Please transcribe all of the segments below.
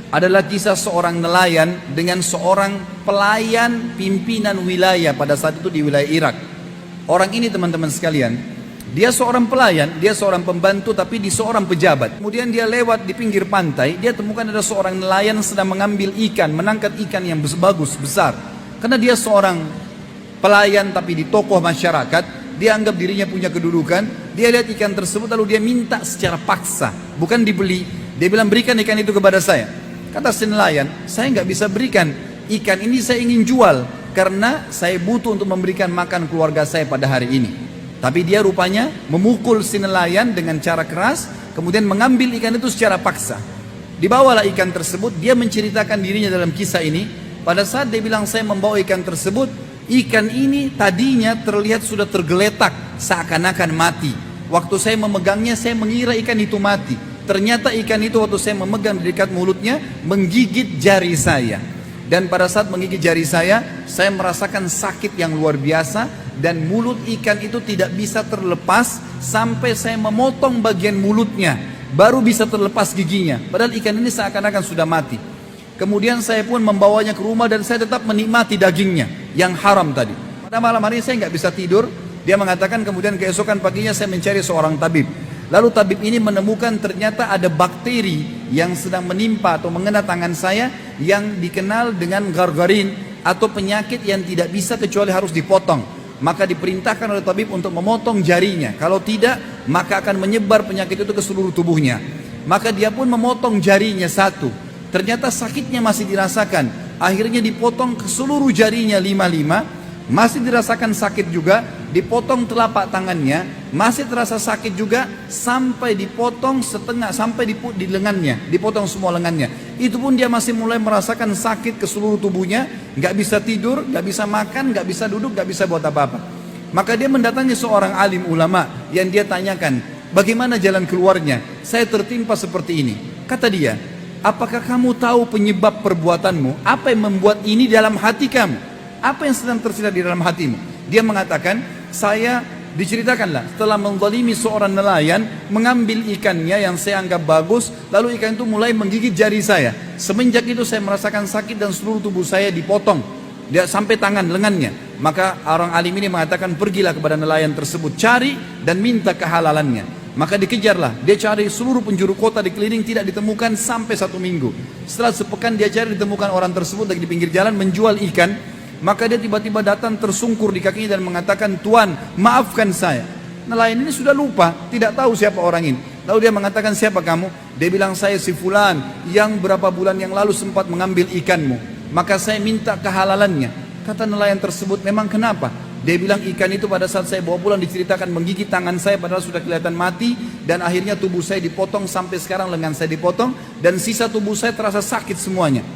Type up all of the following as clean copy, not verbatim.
adalah kisah seorang nelayan dengan seorang pelayan pimpinan wilayah pada saat itu di wilayah Irak. Orang ini teman-teman sekalian, dia seorang pelayan, dia seorang pembantu tapi di seorang pejabat. Kemudian dia lewat di pinggir pantai, dia temukan ada seorang nelayan sedang mengambil ikan, menangkap ikan yang bagus, besar. Karena dia seorang pelayan tapi di tokoh masyarakat, dia anggap dirinya punya kedudukan. Dia lihat ikan tersebut lalu dia minta secara paksa, bukan dibeli. Dia bilang, berikan ikan itu kepada saya. Kata si nelayan, saya nggak bisa berikan ikan ini, saya ingin jual karena saya butuh untuk memberikan makan keluarga saya pada hari ini. Tapi dia rupanya memukul si nelayan dengan cara keras, kemudian mengambil ikan itu secara paksa. Dibawalah ikan tersebut, dia menceritakan dirinya dalam kisah ini. Pada saat dia bilang saya membawa ikan tersebut, ikan ini tadinya terlihat sudah tergeletak seakan-akan mati. Waktu saya memegangnya, saya mengira ikan itu mati. Ternyata ikan itu waktu saya memegang di dekat mulutnya menggigit jari saya. Dan pada saat menggigit jari saya merasakan sakit yang luar biasa. Dan mulut ikan itu tidak bisa terlepas sampai saya memotong bagian mulutnya. Baru bisa terlepas giginya. Padahal ikan ini seakan-akan sudah mati. Kemudian saya pun membawanya ke rumah dan saya tetap menikmati dagingnya yang haram tadi. Pada malam hari saya nggak bisa tidur. Dia mengatakan kemudian keesokan paginya saya mencari seorang tabib. Lalu tabib ini menemukan ternyata ada bakteri yang sedang menimpa atau mengena tangan saya yang dikenal dengan gargarin atau penyakit yang tidak bisa kecuali harus dipotong. Maka diperintahkan oleh tabib untuk memotong jarinya. Kalau tidak, maka akan menyebar penyakit itu ke seluruh tubuhnya. Maka dia pun memotong jarinya satu. Ternyata sakitnya masih dirasakan. Akhirnya dipotong ke seluruh jarinya 5-5. Masih dirasakan sakit juga. Dipotong telapak tangannya, masih terasa sakit juga, sampai dipotong setengah, sampai di lengannya, dipotong semua lengannya. Itu pun dia masih mulai merasakan sakit ke seluruh tubuhnya, nggak bisa tidur, nggak bisa makan, nggak bisa duduk, nggak bisa buat apa-apa. Maka dia mendatangi seorang alim ulama yang dia tanyakan, bagaimana jalan keluarnya? Saya tertimpa seperti ini. Kata dia, apakah kamu tahu penyebab perbuatanmu? Apa yang membuat ini dalam hati kamu? Apa yang sedang tersirat di dalam hatimu? Dia mengatakan, saya diceritakanlah setelah menzalimi seorang nelayan mengambil ikannya yang saya anggap bagus, lalu ikan itu mulai menggigit jari saya. Semenjak itu saya merasakan sakit dan seluruh tubuh saya dipotong, dia sampai tangan lengannya. Maka orang alim ini mengatakan, pergilah kepada nelayan tersebut, cari dan minta kehalalannya. Maka dikejarlah, dia cari seluruh penjuru kota dikeliling, tidak ditemukan sampai 1 minggu. Setelah sepekan dia cari, ditemukan orang tersebut lagi di pinggir jalan menjual ikan. Maka dia tiba-tiba datang tersungkur di kakinya dan mengatakan, Tuan, maafkan saya. Nelayan ini sudah lupa, tidak tahu siapa orang ini. Lalu dia mengatakan, siapa kamu? Dia bilang, saya si fulan yang berapa bulan yang lalu sempat mengambil ikanmu. Maka saya minta kehalalannya. Kata nelayan tersebut, memang kenapa? Dia bilang, ikan itu pada saat saya bawa pulang diceritakan menggigit tangan saya padahal sudah kelihatan mati. Dan akhirnya tubuh saya dipotong, sampai sekarang lengan saya dipotong. Dan sisa tubuh saya terasa sakit semuanya.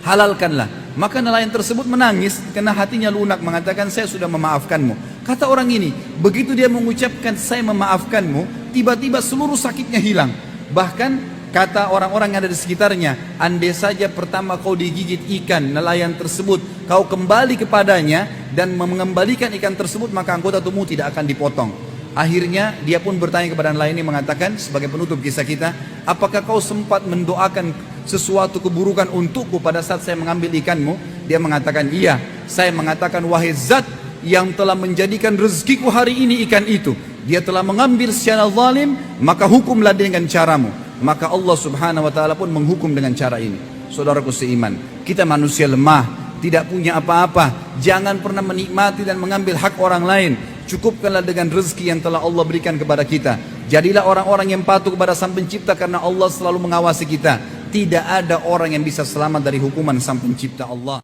Halalkanlah. Maka nelayan tersebut menangis karena hatinya lunak, mengatakan, saya sudah memaafkanmu. Kata orang ini, begitu dia mengucapkan saya memaafkanmu, tiba-tiba seluruh sakitnya hilang. Bahkan kata orang-orang yang ada di sekitarnya, andai saja pertama kau digigit ikan nelayan tersebut, kau kembali kepadanya dan mengembalikan ikan tersebut, maka anggota tubuhmu tidak akan dipotong. Akhirnya dia pun bertanya kepada nelayan ini, mengatakan sebagai penutup kisah kita, apakah kau sempat mendoakan sesuatu keburukan untukku pada saat saya mengambil ikanmu? Dia mengatakan, iya. Saya mengatakan, wahai zat yang telah menjadikan rezekiku hari ini ikan itu, dia telah mengambil secara zalim, maka hukumlah dengan caramu. Maka Allah subhanahu wa ta'ala pun menghukum dengan cara ini. Saudaraku seiman, kita manusia lemah, tidak punya apa-apa. Jangan pernah menikmati dan mengambil hak orang lain. Cukupkanlah dengan rezeki yang telah Allah berikan kepada kita. Jadilah orang-orang yang patuh kepada Sang Pencipta, karena Allah selalu mengawasi kita. Tidak ada orang yang bisa selamat dari hukuman Sang Pencipta Allah.